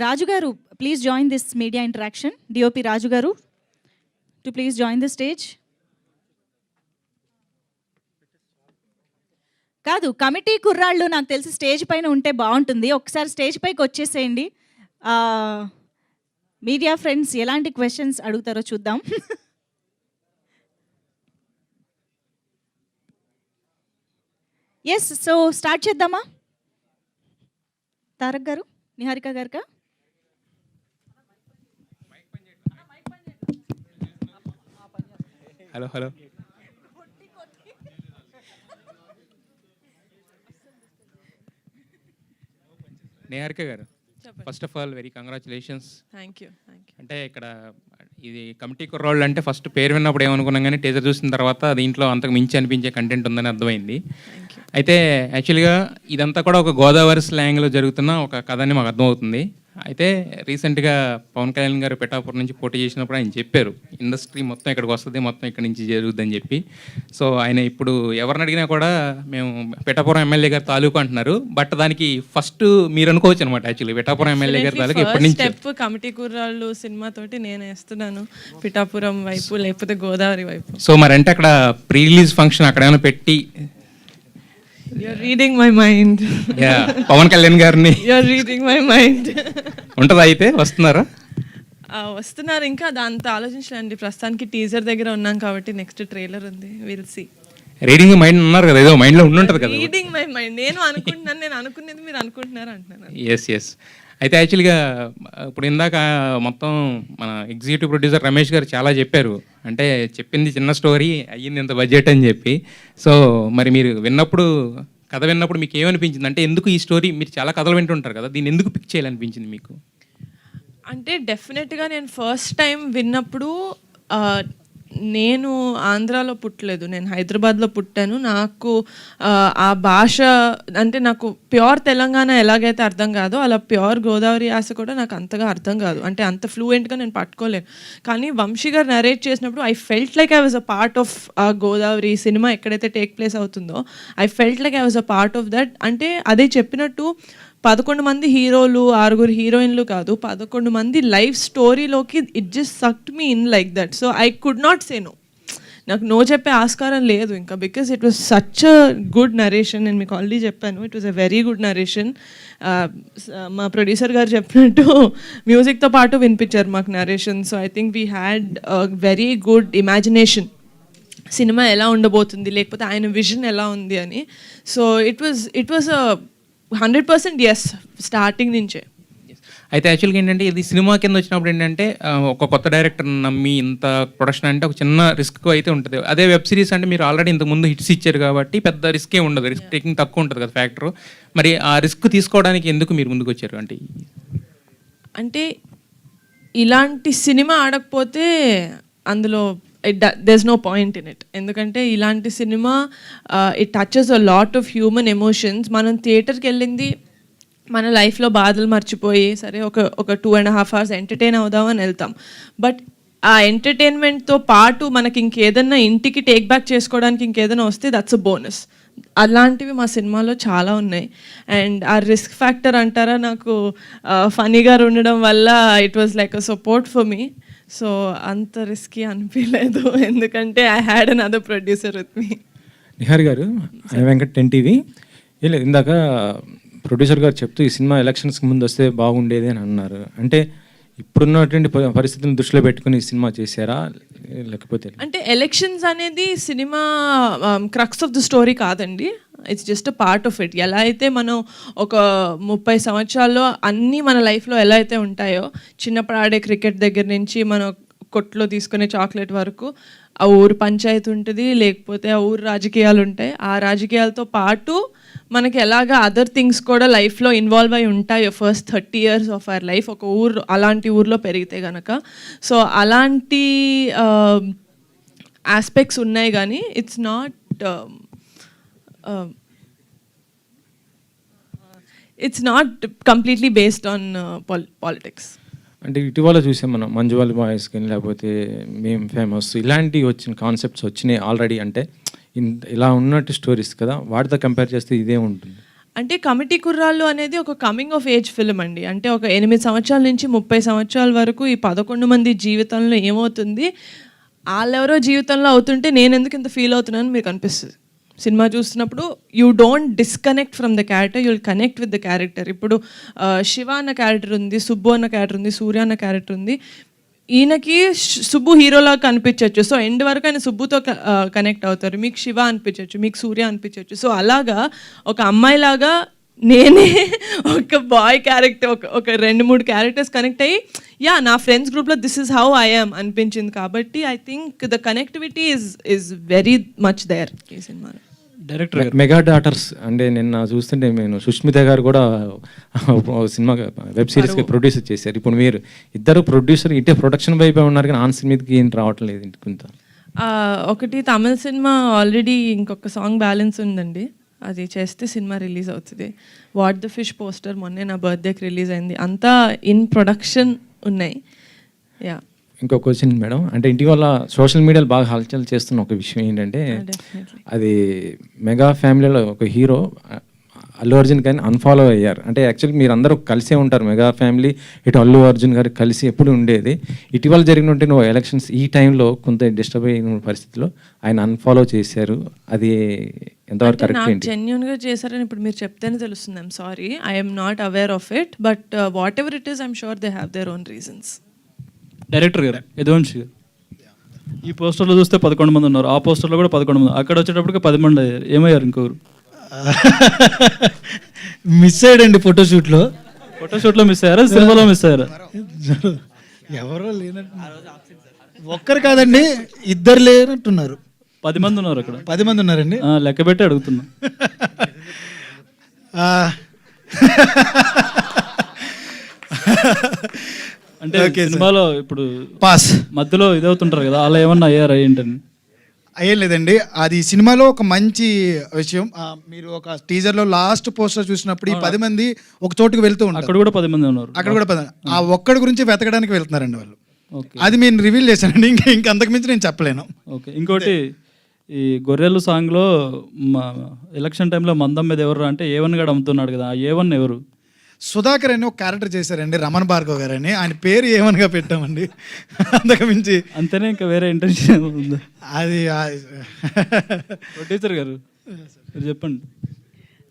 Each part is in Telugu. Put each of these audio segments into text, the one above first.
Raju garu, please join this media interaction. DOP Raju garu, to please join the stage. కాదు, కమిటీ కుర్రాళ్ళు నాకు తెలిసి స్టేజ్ పైన ఉంటే బాగుంటుంది. ఒకసారి స్టేజ్ పైకి వచ్చేసేయండి. మీడియా ఫ్రెండ్స్ ఎలాంటి క్వశ్చన్స్ అడుగుతారో చూద్దాం. ఎస్, సో స్టార్ట్ చేద్దామా? తారక్ గారు, నిహారిక గారుకా? హలో హలో నిహారిక గారు, first of all very congratulations. Thank you. అంటే ఇక్కడ ఇది కమిటీ కుర్రోళ్ళు అంటే ఫస్ట్ పేరు విన్నప్పుడు ఏమనుకున్నాం, కానీ టీజర్ చూసిన తర్వాత దీంట్లో అంతకు మించి అనిపించే కంటెంట్ ఉందని అర్థమైంది. అయితే యాక్చువల్గా ఇదంతా కూడా ఒక గోదావరి స్లాంగ్లో జరుగుతున్న ఒక కథ అని మాకు అర్థమవుతుంది. అయితే రీసెంట్గా పవన్ కళ్యాణ్ గారు పిఠాపురం నుంచి పోటీ చేసినప్పుడు ఆయన చెప్పారు, ఇండస్ట్రీ మొత్తం ఇక్కడికి వస్తుంది, మొత్తం ఇక్కడి నుంచి జరుగుద్దని చెప్పి. సో ఆయన ఇప్పుడు ఎవరిని అడిగినా కూడా మేము పిఠాపురం ఎమ్మెల్యే గారు తాలూకు అంటున్నారు. బట్ దానికి ఫస్ట్ మీరు అనుకోవచ్చు అనమాట. యాక్చువల్లీ పిఠాపురం ఎమ్మెల్యే గారి తాలూకు ఎప్పటి నుంచి స్టెప్ కమిటీ కుర్రాళ్ళు సినిమా తోటి నేను వేస్తున్నాను, పిఠాపురం వైపు లేకపోతే గోదావరి వైపు. సో మరి అంటే అక్కడ ప్రీ రిలీజ్ ఫంక్షన్ అక్కడ ఏమైనా పెట్టి You're reading my mind. Pawan Kalyan గారిని You're reading my mind. ఉంటుందా? అయితే వస్తున్నారా? వస్తున్నారు. ఇంకా దాంతో ఆలోచించలేండి. ప్రస్తుతానికి టీజర్ దగ్గర ఉన్నాం కాబట్టి నెక్స్ట్ ట్రైలర్ ఉంది, విల్ సీ. రీడింగ్ మైండ్ ఉన్నారు కదా, ఏదో మైండ్లో ఉండుంటుంది కదా. రీడింగ్ మై మైండ్ నేను అనుకుంటున్నాను, నేను అనుకునేది మీరు అనుకుంటున్నారు అంటున్నాను. ఎస్. అయితే యాక్చువల్గా ఇప్పుడు ఇందాక మొత్తం మన ఎగ్జిక్యూటివ్ ప్రొడ్యూసర్ రమేష్ గారు చాలా చెప్పారు. అంటే చెప్పింది చిన్న స్టోరీ, అయ్యింది ఇంత బడ్జెట్ అని చెప్పి. సో మరి మీరు కథ విన్నప్పుడు మీకు ఏమనిపించింది? అంటే ఎందుకు ఈ స్టోరీ, మీరు చాలా కథలు వింటుంటారు కదా, దీన్ని ఎందుకు పిక్ చేయాలనిపించింది మీకు? అంటే డెఫినెట్గా నేను ఫస్ట్ టైం విన్నప్పుడు, నేను ఆంధ్రాలో పుట్టలేదు, నేను హైదరాబాద్లో పుట్టాను. నాకు ఆ భాష అంటే నాకు ప్యూర్ తెలంగాణ ఎలాగైతే అర్థం కాదో అలా ప్యూర్ గోదావరి యాస కూడా నాకు అంతగా అర్థం కాదు. అంటే అంత ఫ్లూయెంట్గా నేను పట్టుకోలేను. కానీ వంశీ గారు నరేట్ చేసినప్పుడు I felt like I was a part of Godavari cinema ఎక్కడైతే టేక్ ప్లేస్ అవుతుందో. I felt like I was a part of that. అంటే అదే చెప్పినట్టు 11 మంది హీరోలు, 6 హీరోయిన్లు కాదు, 11 మంది లైఫ్ స్టోరీలోకి it just sucked me in like that. So I could not say no. నాకు నో చెప్పే ఆస్కారం లేదు ఇంకా, because it was such a good narration. నేను మీకు ఆల్రెడీ చెప్పాను, it was a very good narration. మా ప్రొడ్యూసర్ గారు చెప్పినట్టు మ్యూజిక్తో పాటు వినిపించారు మాకు narration. So I think we had very good imagination cinema ఎలా ఉండబోతుంది, లేకపోతే ఆయన విజన్ ఎలా ఉంది అని. So it was a 100% yes starting నుంచే. అయితే యాక్చువల్గా ఏంటంటే ఇది సినిమా కింద వచ్చినప్పుడు ఏంటంటే ఒక కొత్త డైరెక్టర్ నమ్మి ఇంత ప్రొడక్షన్ అంటే ఒక చిన్న రిస్క్ అయితే ఉంటుంది. అదే వెబ్ సిరీస్ అంటే మీరు ఆల్రెడీ ఇంతకుముందు హిట్స్ ఇచ్చారు కాబట్టి పెద్ద రిస్కే ఉండదు, రిస్క్ టేకింగ్ తక్కువ ఉంటుంది కదా ఫ్యాక్టర్. మరి ఆ రిస్క్ తీసుకోవడానికి ఎందుకు మీరు ముందుకు వచ్చారు? అంటే ఇలాంటి సినిమా ఆడకపోతే అందులో there's no point in it. ఎందుకంటే ఇలాంటి cinema it touches a lot of human emotions. మనం థియేటర్కి వెళ్ళింది మన లైఫ్లో బాధలు మర్చిపోయి సరే ఒక 2.5 hours ఎంటర్టైన్ అవుదామని వెళ్తాం. బట్ ఆ ఎంటర్టైన్మెంట్తో పాటు మనకి ఇంకేదన్నా ఇంటికి టేక్ బ్యాక్ చేసుకోవడానికి ఇంకేదైనా వస్తే దట్స్ అ బోనస్. అలాంటివి మా సినిమాలో చాలా ఉన్నాయి. అండ్ ఆ రిస్క్ ఫ్యాక్టర్ అంటారా, నాకు ఫనీగా ఉండడం వల్ల it was like a support for me. So అంత రిస్కీ అనిపించలేదు, ఎందుకంటే I had another producer with me. Nihari గారు, వెంకట్ 10 TV. లేదు, ఇందాక ప్రొడ్యూసర్ గారు చెప్తూ ఈ సినిమా ఎలక్షన్స్కి ముందు వస్తే బాగుండేది అని అన్నారు. అంటే ఇప్పుడున్నటువంటి పరిస్థితులను దృష్టిలో పెట్టుకుని ఈ సినిమా చేశారా, లేకపోతే? అంటే ఎలక్షన్స్ అనేది cinema crux of the story కాదండి, it's just a part of it. ఎలా అయితే మనం ఒక 30 సంవత్సరాల్లో అన్నీ మన లైఫ్లో ఎలా అయితే ఉంటాయో, చిన్నప్పుడు ఆడే క్రికెట్ దగ్గర నుంచి మన కొట్లో తీసుకునే చాక్లెట్ వరకు ఆ ఊరు పంచాయతీ ఉంటుంది, లేకపోతే ఆ ఊరు రాజకీయాలు ఉంటాయి. ఆ రాజకీయాలతో పాటు మనకి ఎలాగా అదర్ థింగ్స్ కూడా లైఫ్లో ఇన్వాల్వ్ అయి ఉంటాయి first 30 years of our life ఒక ఊరు అలాంటి ఊర్లో పెరిగితే కనుక. సో అలాంటి ఆస్పెక్ట్స్ ఉన్నాయి, కానీ it's not completely based on politics. అంటే ఇటీవల చూసాం మనం మంజువాల్ బాయ్స్ కానీ లేకపోతే మేము ఫేమస్ ఇలాంటివి వచ్చిన కాన్సెప్ట్స్ వచ్చినాయి ఆల్రెడీ. అంటే ఇలా ఉన్నట్టు స్టోరీస్ కదా, వాటితో కంపేర్ చేస్తే ఇదే ఉంటుంది. అంటే కమిటీ కుర్రాళ్ళు అనేది ఒక కమింగ్ ఆఫ్ ఏజ్ ఫిల్మ్ అండి. అంటే ఒక 8 సంవత్సరాల నుంచి 30 సంవత్సరాల వరకు ఈ 11 మంది జీవితంలో ఏమవుతుంది, వాళ్ళెవరో జీవితంలో అవుతుంటే నేను ఎందుకు ఇంత ఫీల్ అవుతున్నాను మీకు అనిపిస్తుంది. సినిమా చూస్తున్నప్పుడు you don't disconnect from the character, you will connect with the character. ఇప్పుడు శివ అన్న క్యారెక్టర్ ఉంది, సుబ్బు అన్న క్యారెక్టర్ ఉంది, సూర్య అన్న క్యారెక్టర్ ఉంది. ఈయనకి సుబ్బు హీరోలాగా కనిపించవచ్చు, సో ఎండ్ వరకు ఆయన సుబ్బుతో కనెక్ట్ అవుతారు. మీకు శివ అనిపించవచ్చు, మీకు సూర్య అనిపించవచ్చు. సో అలాగా ఒక అమ్మాయిలాగా నేనే ఒక బాయ్ క్యారెక్టర్, ఒక 2-3 క్యారెక్టర్స్ కనెక్ట్ అయ్యి నా ఫ్రెండ్స్ గ్రూప్లో this is how I am అనిపించింది. కాబట్టి I think the connectivity is very much there ఈ సినిమాలో. డైరెక్టర్ మెగా డాటర్స్ అంటే నిన్న చూస్తుంటే నేను సుష్మిత గారు కూడా సినిమా వెబ్ సిరీస్కి ప్రొడ్యూస్ చేశారు. ఇప్పుడు మీరు ఇద్దరు ప్రొడ్యూసర్ ఇటే ప్రొడక్షన్ వైపే ఉన్నారు కానీ ఆన్ సినిమాకి ఏం రావటం లేదు ఇంత. ఒకటి తమిళ సినిమా ఆల్రెడీ ఇంకొక సాంగ్ బ్యాలెన్స్ ఉందండి, అది చేస్తే సినిమా రిలీజ్ అవుతుంది. వాట్ ద ఫిష్ పోస్టర్ మొన్నే నా బర్త్డేకి రిలీజ్ అయింది. అంతా ఇన్ ప్రొడక్షన్ ఉన్నాయి. యా, ఇంకో క్వశ్చన్ మేడం, అంటే ఇటీవల సోషల్ మీడియాలో బాగా హల్చల్ చేస్తున్న ఒక విషయం ఏంటంటే అది మెగా ఫ్యామిలీలో ఒక హీరో అల్లు అర్జున్ గారిని అన్ఫాలో అయ్యారు. అంటే యాక్చువల్లీ మీరు అందరూ కలిసే ఉంటారు, మెగా ఫ్యామిలీ ఇటు అల్లు అర్జున్ గారు కలిసి ఎప్పుడు ఉండేది. ఇటీవల జరిగినట్టు నువ్వు ఎలక్షన్స్ ఈ టైంలో కొంత డిస్టర్బ్ అయిన పరిస్థితిలో ఆయన అన్ఫాలో చేశారు, అది ఎంతవరకు కరెక్ట్ ఏంటి? జెన్యున్గా చేశారని ఇప్పుడు మీరు చెప్తేనే తెలుస్తుంది. I'm sorry, I'm not aware of it, but what ever it is I'm sure they have their own reasons. Director గారు యదువంశి గారు, ఈ పోస్టర్లో చూస్తే 11 మంది ఉన్నారు, ఆ పోస్టర్లో కూడా 11 మంది, అక్కడ వచ్చేటప్పటికి 10 మంది అయ్యారు. ఏమయ్యారు ఇంకొకరు? మిస్ అయ్యాడండి ఫోటోషూట్లో. ఫోటోషూట్లో మిస్ అయ్యారా, సినిమాలో మిస్ అయ్యారా? ఎవరో లేనట్టున్నారు. ఒక్కరు కాదండి, ఇద్దరు లేనట్టున్నారు. 10 మంది ఉన్నారు అక్కడ. 10 మంది ఉన్నారండి. లెక్క పెట్టి అడుగుతున్నా. అంటే సినిమాలో ఇప్పుడు పాస్ మధ్యలో ఇదవుతుంటారు కదా, అలా ఏమన్నా అయ్యారా ఏంటని? అయ్యేం లేదండి. అది సినిమాలో ఒక మంచి విషయం. మీరు ఒక టీజర్లో లాస్ట్ పోస్టర్ చూసినప్పుడు ఈ 10 మంది ఒక చోటుకు వెళ్తూ ఉంటారు, అక్కడ కూడా 10 మంది ఉన్నారు. అక్కడ కూడా 10. ఆ ఒక్కడి గురించి వెతకడానికి వెళ్తున్నారండి వాళ్ళు. ఓకే, అది నేను రివీల్ చేశానండి, ఇంక అంతకుమించి నేను చెప్పలేను. ఓకే. ఇంకోటి, ఈ గొర్రెలు సాంగ్లో ఎలక్షన్ టైంలో మందం మీద ఎవరు అంటే A1 గడు అమ్ముతున్నాడు కదా, ఆ A1 ఎవరు? సుధాకర్ అని ఒక క్యారెక్టర్ చేశారండి, రమణ భార్గవ్ గారు అని. ఆయన పేరు ఏమనగా పెట్టామండి, అంతకు మించి అంతేనే, ఇంకా వేరే ఇంటెన్షన్ ఉందా? అది ప్రొడ్యూసర్ గారు మీరు చెప్పండి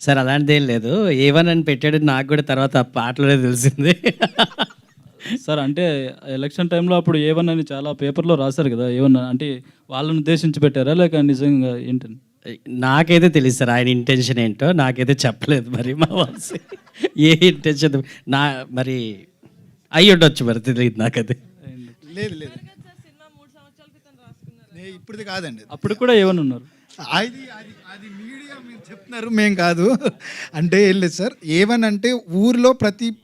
సార్. అలాంటిది ఏం లేదు, A1 అని పెట్టాడు, నాకు కూడా తర్వాత ఆ పాటలోనే తెలిసింది. సార్. అంటే ఎలక్షన్ టైంలో అప్పుడు A1 అని చాలా పేపర్లో రాశారు కదా, A1 అంటే వాళ్ళని ఉద్దేశించి పెట్టారా లేక నిజంగా ఏంటని? నాకైతే తెలియదు సార్, ఆయన ఇంటెన్షన్ ఏంటో నాకైతే చెప్పలేదు. మరి మా వాసి ఏ ఇంటెన్షన్ మరి అయ్యి ఉండొచ్చు, మరి తెలియదు నాకైతే. లేదు లేదు, ఇప్పుడుది కాదండి, అప్పుడు కూడా A1 ఉన్నారు. అది అది మీడియా మీరు చెప్తున్నారు, మేం కాదు. అంటే ఏం లేదు సార్, A1 అంటే ఊర్లో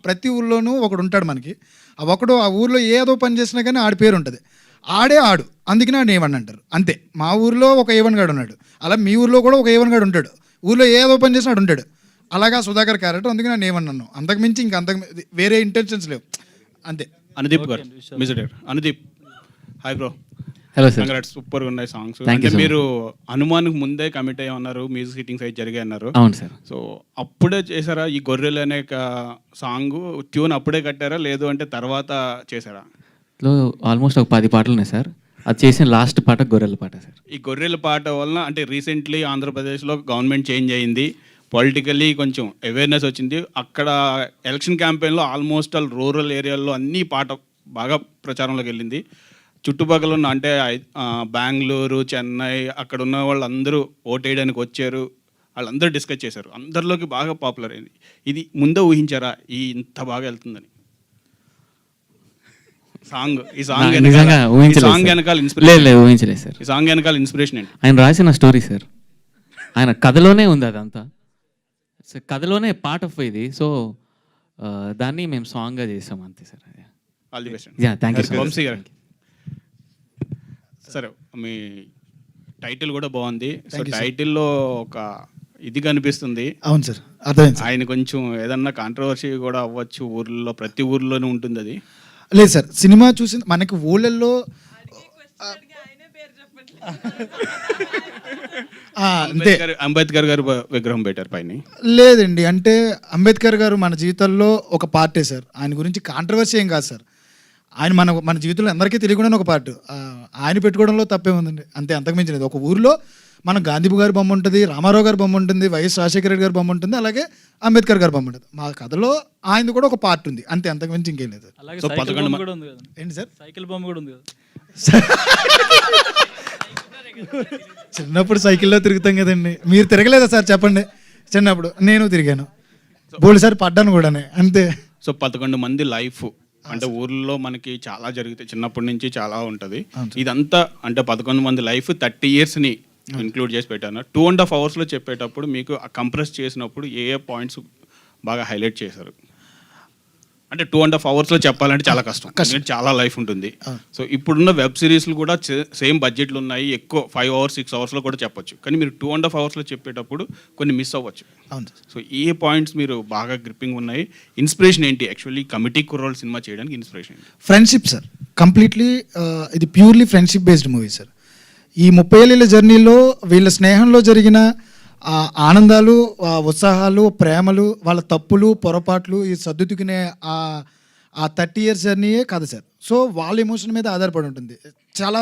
ప్రతి ఊర్లోనూ ఒకడు ఉంటాడు మనకి. ఒకడు ఆ ఊర్లో ఏదో పని చేసినా కానీ ఆడి పేరు ఉంటుంది, ఆడు అందుకని ఆడు A1 అంటారు. అంతే, మా ఊర్లో ఒక A1 గాడు ఉన్నాడు, అలా మీ ఊర్లో కూడా ఒక A1 గాడు ఉంటాడు, ఊర్లో ఏదో పని చేసినా ఆడు ఉంటాడు. అలాగా సుధాకర్ క్యారెక్టర్, అందుకని నేను A1 అన్నాను. అంతకు మించి ఇంకా వేరే ఇంటెన్షన్స్ లేవు, అంతే. అనుదీప్ గారు, music director Anudeep. Hi bro. Hello sir. Congrats, super గా ఉన్నాయి సాంగ్స్. Thank you అంటే so మీరు హనుమాన్కి ముందే కమిట్ అయ్యి ఉన్నారు, మ్యూజిక్ హిట్టింగ్స్ అయితే జరిగాయి అన్నారు. అవును సార్. సో అప్పుడే చేశారా ఈ గొర్రెలు అనే సాంగ్ ట్యూన్? అప్పుడే కట్టారా, లేదు అంటే తర్వాత చేశారా? ఆల్మోస్ట్ ఒక 10 పాటలు ఉన్నాయి సార్. అది చేసిన లాస్ట్ పాట గొర్రెల పాట సార్. ఈ గొర్రెల పాట వలన అంటే రీసెంట్లీ ఆంధ్రప్రదేశ్లో గవర్నమెంట్ చేంజ్ అయింది, పొలిటికల్లీ కొంచెం అవేర్నెస్ వచ్చింది. అక్కడ ఎలక్షన్ క్యాంపెయిన్లో ఆల్మోస్ట్ ఆల్ రూరల్ ఏరియాల్లో అన్ని పాట బాగా ప్రచారంలోకి వెళ్ళింది. చుట్టుపక్కల ఉన్న అంటే బెంగళూరు, చెన్నై అక్కడ ఉన్న వాళ్ళందరూ ఓట్ వేయడానికి వచ్చారు, వాళ్ళందరూ డిస్కస్ చేశారు, అందరిలోకి బాగా పాపులర్ అయింది. ఇది ముందే ఊహించారా ఇంత బాగా వెళ్తుందని? ఈ సాంగ్ వెనకాల ఊహించలేదు సార్. ఈ సాంగ్ వెనకాల ఇన్స్పిరేషన్ ఏంటి? ఆయన రాసిన స్టోరీ సార్, ఆయన కథలోనే ఉంది అదంతా. కథలోనే పార్ట్ ఆఫ్ ఇది, సో దాన్ని మేము సాంగ్గా చేసాం అంతే sir. All the best. Thank you sir. Vamshi garu, సరే మీ టైటిల్ కూడా బాగుంది. సో టైటిల్లో ఒక ఇది కనిపిస్తుంది. అవును సార్, అర్థమైంది. ఆయన కొంచెం ఏదన్నా కాంట్రవర్సీ కూడా అవ్వచ్చు, ఊర్లో ప్రతి ఊర్లోనే ఉంటుంది అది. లేదు సార్, సినిమా చూసి మనకి ఊళ్ళల్లో అంతే. అంబేద్కర్ గారు విగ్రహం పెట్టారు పైన. లేదండి, అంటే అంబేద్కర్ గారు మన జీవితంలో ఒక పార్టే సార్. ఆయన గురించి కాంట్రవర్సీ ఏం కాదు సార్. ఆయన మన జీవితంలో అందరికీ తెలియకుండా ఒక పార్ట్. ఆయన పెట్టుకోవడంలో తప్పే ఉందండి, అంతే, అంతకు మించినది. ఒక ఊరిలో మన గాంధీ గారి బొమ్మ ఉంటుంది, రామారావు గారి బొమ్మ ఉంటుంది, వైఎస్ రాజశేఖర రెడ్డి గారి బొమ్మ ఉంటుంది, అలాగే అంబేద్కర్ గారి బొమ్మ ఉంటుంది. మా కథలో ఆయనది కూడా ఒక పార్ట్ ఉంది, అంతే, అంతకు మించి ఇంకేం లేదు. అలాగే సో సైకిల్ బొమ్మ కూడా ఉంది కదా. ఏంటి సార్? సైకిల్ బొమ్మ కూడా ఉంది కదా. చిన్నప్పుడు సైకిల్లో తిరుగుతాం కదండి. మీరు తిరగలేదా సార్ చెప్పండి? చిన్నప్పుడు నేను తిరిగాను, బోల్డ్ సార్ పడ్డాను కూడా, అంతే. సో 11 మంది లైఫ్ అంటే ఊర్లో మనకి చాలా జరుగుతాయి, చిన్నప్పటి నుంచి చాలా ఉంటుంది. ఇదంతా అంటే 11 మంది లైఫ్ 30 yearsని ఇంక్లూడ్ చేసి పెట్టాను. 2.5 hours చెప్పేటప్పుడు మీకు కంప్రెస్ చేసినప్పుడు ఏ పాయింట్స్ బాగా హైలైట్ చేశారు? అంటే 2.5 hours చెప్పాలంటే చాలా కష్టం, ఎందుకంటే చాలా లైఫ్ ఉంటుంది. సో ఇప్పుడున్న వెబ్ సిరీస్లు కూడా సేమ్ బడ్జెట్లు ఉన్నాయి, ఎక్కువ 5 hours 6 hours కూడా చెప్పొచ్చు. కానీ మీరు 2.5 hours చెప్పేటప్పుడు కొన్ని మిస్ అవ్వచ్చు. సో ఏ పాయింట్స్ మీరు బాగా గ్రిప్పింగ్ ఉన్నాయి? ఇన్స్పిరేషన్ ఏంటి యాక్చువల్లీ కమిటీ కుర్రోల్ సినిమా చేయడానికి? ఇన్స్పిరేషన్ ఏంటి? ఫ్రెండ్షిప్ సార్, కంప్లీట్లీ ఇది purely friendship based movie sir. ఈ 30 ఏళ్ళ జర్నీలో వీళ్ళ స్నేహంలో జరిగిన ఆనందాలు, ఉత్సాహాలు, ప్రేమలు, వాళ్ళ తప్పులు, పొరపాట్లు, ఈ సర్దుకునే ఆ 30 years జర్నీయే కాదు సార్. సో వాళ్ళ ఎమోషన్ మీద ఆధారపడి ఉంటుంది. చాలా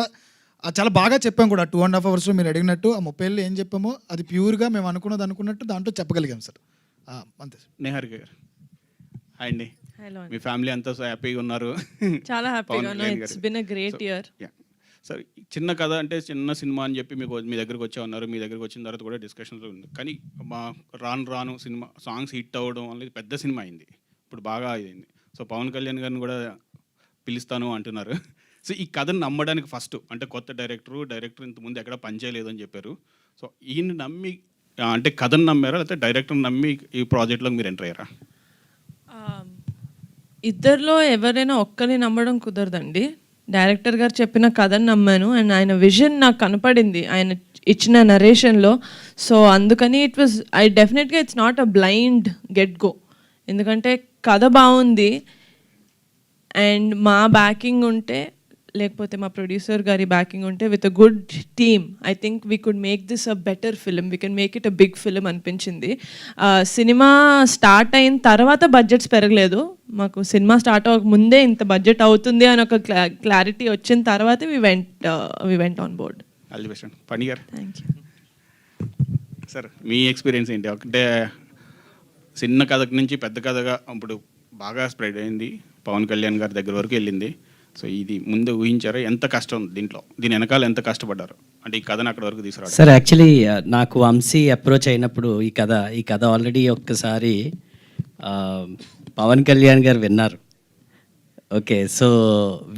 చాలా బాగా చెప్పాం కూడా 2.5 hours మీరు అడిగినట్టు. ఆ 30 ఏళ్ళు ఏం చెప్పామో అది ప్యూర్గా మేము అనుకున్నట్టు దాంట్లో చెప్పగలిగాం సార్, అంతే సార్. నిహారిక గారు హాయ్ అండి. మీ ఫ్యామిలీ అంతా సో హ్యాపీగా ఉన్నారు? చాలా హ్యాపీగా ఉన్నా. It's been a great year. Sir చిన్న కథ అంటే చిన్న సినిమా అని చెప్పి మీ దగ్గరికి వచ్చా ఉన్నారు. మీ దగ్గరికి వచ్చిన తర్వాత కూడా డిస్కషన్లో ఉంది. కానీ రాను సినిమా సాంగ్స్ హిట్ అవ్వడం అనేది పెద్ద సినిమా అయింది, ఇప్పుడు బాగా అయింది. సో పవన్ కళ్యాణ్ గారిని కూడా పిలుస్తాను అంటున్నారు. సో ఈ కథను నమ్మడానికి ఫస్ట్ అంటే కొత్త డైరెక్టర్ ఇంతకుముందు ఎక్కడ పనిచేయలేదు అని చెప్పారు. సో ఈయన నమ్మి అంటే కథను నమ్మారా, లేకపోతే డైరెక్టర్ని నమ్మి ఈ ప్రాజెక్ట్లోకి మీరు ఎంటర్ అయ్యారా? ఇద్దరిలో ఎవరైనా ఒక్కరిని నమ్మడం కుదరదండి. డైరెక్టర్ గారు చెప్పిన కథను నమ్మాను, అండ్ ఆయన విజన్ నాకు కనపడింది ఆయన ఇచ్చిన నరేషన్లో. సో అందుకని డెఫినెట్గా it's not a blind get go, ఎందుకంటే కథ బాగుంది అండ్ మా బ్యాకింగ్ ఉంటే, లేకపోతే మా ప్రొడ్యూసర్ గారి బ్యాకింగ్ ఉంటే, with a good team I think we could make this a better film, we can make it a big film అనిపించింది. సినిమా స్టార్ట్ అయిన తర్వాత బడ్జెట్స్ పెరగలేదు మాకు. సినిమా స్టార్ట్ అవ్వక ముందే ఇంత బడ్జెట్ అవుతుంది అని ఒక క్లారిటీ వచ్చిన తర్వాత we went on board. All the best. Phani గారు థ్యాంక్ యూ సార్. మీ ఎక్స్పీరియన్స్ ఏంటి? ఒకటే చిన్న కథ నుంచి పెద్ద కథగా ఇప్పుడు బాగా స్ప్రెడ్ అయింది, పవన్ కళ్యాణ్ గారి దగ్గర వరకు వెళ్ళింది. సో ఇది ముందు ఊహించారా? ఎంత కష్టం దీని వెనకాల ఎంత కష్టపడ్డారు అంటే ఈ కథను అక్కడ వరకు తీసుకురావడం? సార్ యాక్చువల్లీ నాకు వంశీ అప్రోచ్ అయినప్పుడు ఈ కథ ఆల్రెడీ ఒక్కసారి పవన్ కళ్యాణ్ గారు విన్నారు. ఓకే, సో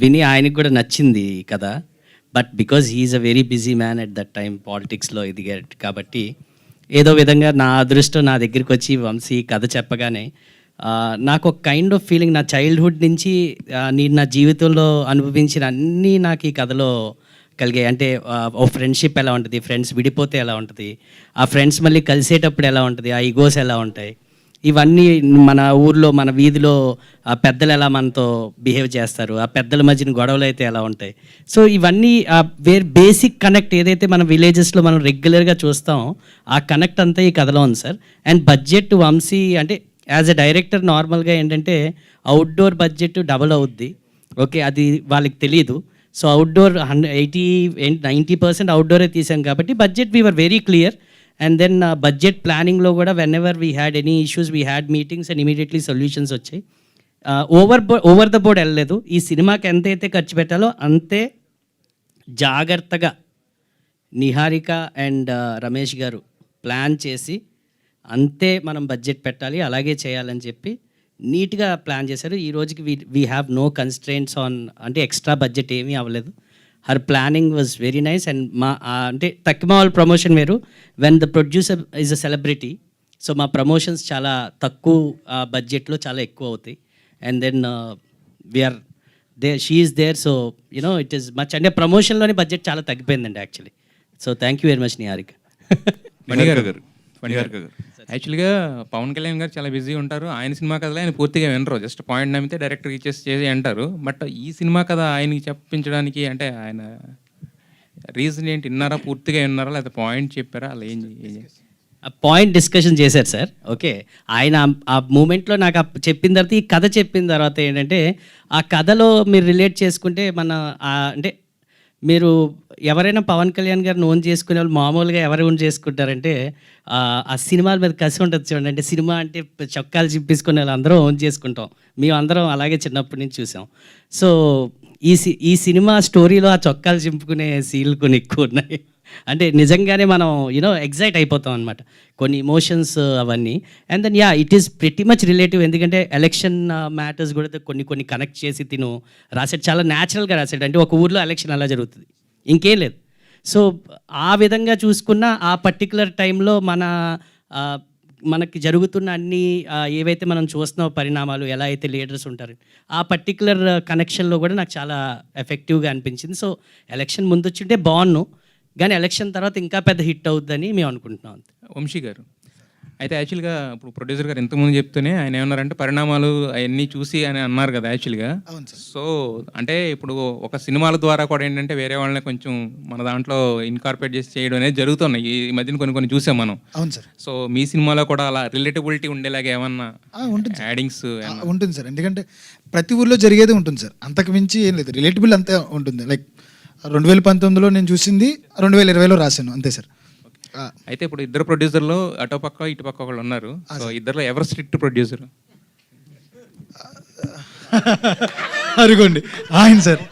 విని ఆయనకు కూడా నచ్చింది ఈ కథ. But because he's a very busy man at that time, పాలిటిక్స్లో ఎదిగాడు కాబట్టి ఏదో విధంగా నా అదృష్టం నా దగ్గరికి వచ్చి వంశీ కథ చెప్పగానే నాకు ఒక కైండ్ ఆఫ్ ఫీలింగ్, నా చైల్డ్హుడ్ నుంచి నేను నా జీవితంలో అనుభవించిన అన్నీ నాకు ఈ కథలో కలిగాయి. అంటే ఓ ఫ్రెండ్షిప్ ఎలా ఉంటుంది, ఫ్రెండ్స్ విడిపోతే ఎలా ఉంటుంది, ఆ ఫ్రెండ్స్ మళ్ళీ కలిసేటప్పుడు ఎలా ఉంటుంది, ఆ ఈగోస్ ఎలా ఉంటాయి, ఇవన్నీ మన ఊర్లో మన వీధిలో ఆ పెద్దలు ఎలా మనతో బిహేవ్ చేస్తారు, ఆ పెద్దల మధ్యన గొడవలు అయితే ఎలా ఉంటాయి. సో ఇవన్నీ బేసిక్ కనెక్ట్ ఏదైతే మన విలేజెస్లో మనం రెగ్యులర్గా చూస్తామో ఆ కనెక్ట్ అంతా ఈ కథలో ఉంది సార్. అండ్ బడ్జెట్ వంశీ అంటే యాజ్ ఎ డైరెక్టర్ నార్మల్గా ఏంటంటే అవుట్డోర్ బడ్జెట్ డబుల్ అవుద్ది. ఓకే, అది వాళ్ళకి తెలియదు. సో అవుట్డోర్ 90% అవుట్డోరే తీసాం కాబట్టి budget we were very clear. And then budget ప్లానింగ్లో కూడా whenever we had any issues we had meetings and immediately solutions వచ్చాయి. ఓవర్ ద బోర్డ్ వెళ్ళలేదు. ఈ సినిమాకి ఎంతైతే ఖర్చు పెట్టాలో అంతే జాగ్రత్తగా నిహారిక అండ్ రమేష్ గారు ప్లాన్ చేసి అంతే మనం బడ్జెట్ పెట్టాలి, అలాగే చేయాలని చెప్పి నీట్గా ప్లాన్ చేశారు. ఈ రోజుకి we have no constraints on, అంటే ఎక్స్ట్రా బడ్జెట్ ఏమీ అవ్వలేదు. Her planning was very nice. And మా అంటే తక్కువ వాళ్ళ ప్రమోషన్ వేరు, when the producer is a celebrity. So మా ప్రమోషన్స్ చాలా తక్కువ బడ్జెట్లో చాలా ఎక్కువ అవుతాయి. And then we're she is there. So you know it is much, అంటే ప్రమోషన్లోనే బడ్జెట్ చాలా తగ్గిపోయిందండి actually. So thank you very much Niharika. యాక్చువల్గా పవన్ కళ్యాణ్ గారు చాలా బిజీ ఉంటారు. ఆయన సినిమా కథలో ఆయన పూర్తిగా వినరు, జస్ట్ పాయింట్ నమ్మితే డైరెక్టర్ ఇచ్చేసి చేసి అంటారు. బట్ ఈ సినిమా కథ ఆయనకి చెప్పించడానికి అంటే ఆయన రీజన్ ఏంటి? విన్నారా, పూర్తిగా విన్నారా, లేదా పాయింట్ చెప్పారా, అలా ఏం పాయింట్ డిస్కషన్ చేశారు సార్. ఓకే, ఆయన ఆ మూమెంట్లో నాకు చెప్పిన తర్వాత, ఈ కథ చెప్పిన తర్వాత ఏంటంటే, ఆ కథలో మీరు రిలేట్ చేసుకుంటే అంటే మీరు ఎవరైనా పవన్ కళ్యాణ్ గారిని ఓన్ చేసుకునే వాళ్ళు మామూలుగా ఎవరు ఓన్ చేసుకుంటారంటే ఆ సినిమాల మీద కసి ఉంటుంది చూడండి. అంటే సినిమా అంటే చొక్కాలు చింపేసుకునే వాళ్ళు అందరూ ఓన్ చేసుకుంటాం. మేము అందరం అలాగే చిన్నప్పటి నుంచి చూసాం. సో ఈ సినిమా స్టోరీలో ఆ చొక్కాలు చింపుకునే సీన్లు కొన్ని ఎక్కువ ఉన్నాయి. అంటే నిజంగానే మనం ఎగ్జైట్ అయిపోతాం అనమాట, కొన్ని ఇమోషన్స్ అవన్నీ. And then it is pretty much relative. ఎందుకంటే ఎలక్షన్ మ్యాటర్స్ కూడా కొన్ని కనెక్ట్ చేసి తిను రాసాడు, చాలా న్యాచురల్గా రాశాడు. అంటే ఒక ఊర్లో ఎలక్షన్ అలా జరుగుతుంది, ఇంకేం లేదు. సో ఆ విధంగా చూసుకున్న ఆ పర్టికులర్ టైంలో మనకి జరుగుతున్న అన్ని ఏవైతే మనం చూస్తున్నాం పరిణామాలు, ఎలా అయితే లీడర్స్ ఉంటారు, ఆ పర్టికులర్ కనెక్షన్లో కూడా నాకు చాలా ఎఫెక్టివ్గా అనిపించింది. సో ఎలక్షన్ ముందు వచ్చింటే బాగున్నాను, కానీ ఎలక్షన్ తర్వాత ఇంకా పెద్ద హిట్ అవుద్దని మేము అనుకుంటున్నాం. వంశీ గారు, అయితే యాక్చువల్గా ఇప్పుడు ప్రొడ్యూసర్ గారు ఇంతకుముందు చెప్తూనే ఆయన ఏమన్నారంటే పరిణామాలు అవన్నీ చూసి అని అన్నారు కదా యాక్చువల్గా. సో అంటే ఇప్పుడు ఒక సినిమాల ద్వారా కూడా ఏంటంటే వేరే వాళ్ళని కొంచెం మన దాంట్లో ఇన్కార్పొరేట్ చేసి చేయడం అనేది జరుగుతున్నాయి ఈ మధ్యన, కొన్ని చూసాం మనం. అవును సార్. సో మీ సినిమాలో కూడా అలా రిలేటబిలిటీ ఉండేలాగా ఏమన్నా యాడింగ్స్ ఉంటుంది సార్. ఎందుకంటే ప్రతి ఊర్లో జరిగేది ఉంటుంది సార్, అంతకు మించి ఏం లేదు. రిలేటబుల్ అంతే ఉంటుంది. లైక్ 2019లో నేను చూసింది 2020లో రాశాను, అంతే సార్. అయితే ఇప్పుడు ఇద్దరు ప్రొడ్యూసర్లు అటో పక్క ఇటు పక్క ఒకళ్ళు ఉన్నారు. సో ఇద్దరులో ఎవరు స్ట్రిక్ట్ ప్రొడ్యూసర్? అరుగోండి ఆయన సార్.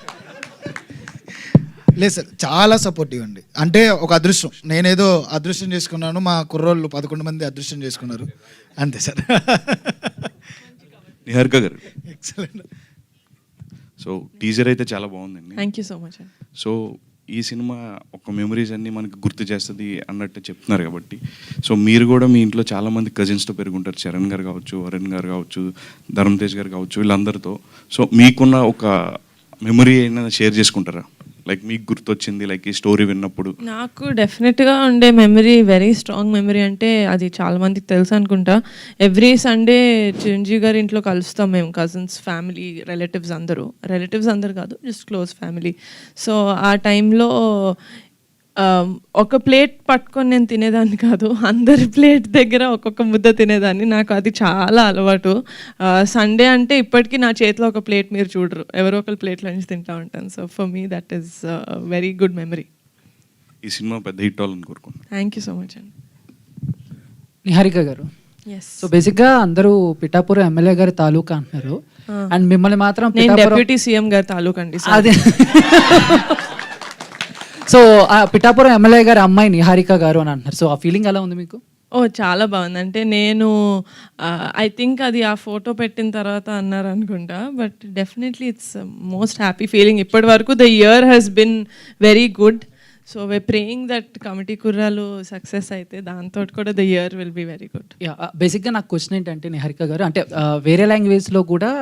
లేదు సార్, చాలా సపోర్టివ్ అండి. అంటే ఒక అదృష్టం, నేనేదో అదృష్టం చేసుకున్నాను, మా కుర్రోళ్ళు 11 మంది అదృష్టం చేసుకున్నారు, అంతే సార్. నిహారిక గారు, ఎక్సలెంట్. సో టీజర్ అయితే చాలా బాగుందండి. Thank you so much. So ఈ సినిమా ఒక మెమరీస్ అన్నీ మనకు గుర్తు చేస్తుంది అన్నట్టు చెప్తున్నారు కాబట్టి, సో మీరు కూడా మీ ఇంట్లో చాలామంది కజిన్స్తో పెరుగుంటారు, చరణ్ గారు కావచ్చు, వరుణ్ గారు కావచ్చు, ధరమ్ తేజ్ గారు కావచ్చు, వీళ్ళందరితో. సో మీకున్న ఒక మెమరీ అయినా షేర్ చేసుకుంటారా? లైక్ మీకు గుర్తొచ్చింది, లైక్ ఈ స్టోరీ విన్నప్పుడు. నాకు డెఫినెట్గా ఉండే మెమరీ, వెరీ స్ట్రాంగ్ మెమరీ అంటే అది చాలా మందికి తెలుసు అనుకుంటా. ఎవ్రీ సండే చిరంజీవి గారి ఇంట్లో కలుస్తాం మేము, కజిన్స్, ఫ్యామిలీ, రిలేటివ్స్ అందరు కాదు, జస్ట్ క్లోజ్ ఫ్యామిలీ. సో ఆ టైంలో ఒక ప్లేట్ పట్టుకొని నేను తినేదాన్ని కాదు, అందరి ప్లేట్ దగ్గర ఒక్కొక్క ముద్ద తినేదాన్ని. నాకు అది చాలా అలవాటు. సండే అంటే ఇప్పటికీ నా చేతిలో ఒక ప్లేట్ మీరు చూడరు, ఎవరో ఒకరి ప్లేట్లో నుంచి తింటా ఉంటాను. So for me that is very good memory. ఈ సినిమా పెద్ద హిట్ అవ్వాలని కోరుకుంటున్నాను. థ్యాంక్ యూ సో మచ్ అండి. నిహారిక గారు, సో బేసిక్గా అందరూ పిఠాపురం ఎమ్మెల్యే గారి తాలూకా అంటున్నారు, అండ్ మిమ్మల్ని మాత్రం డెప్యూటీ సీఎం గారి తాలూకా అండి. అదే. సో పిఠాపురం ఎమ్మెల్యే గారి అమ్మాయి నిహారిక గారు అని అంటున్నారు. సో ఆ ఫీలింగ్ ఎలా ఉంది మీకు? చాలా బాగుంది. అంటే నేను ఐ థింక్ అది ఆ ఫోటో పెట్టిన తర్వాత అన్నారు అనుకుంటా, but definitely it's most happy feeling. ఇప్పటి వరకు the year has been very good. So we praying that committee కుర్రాలు సక్సెస్ అయితే దాంతో కూడా the year will be very good. బేసిక్గా నాకు క్వశ్చన్ ఏంటంటే నిహారిక గారు, అంటే వేరే లాంగ్వేజ్లో కూడా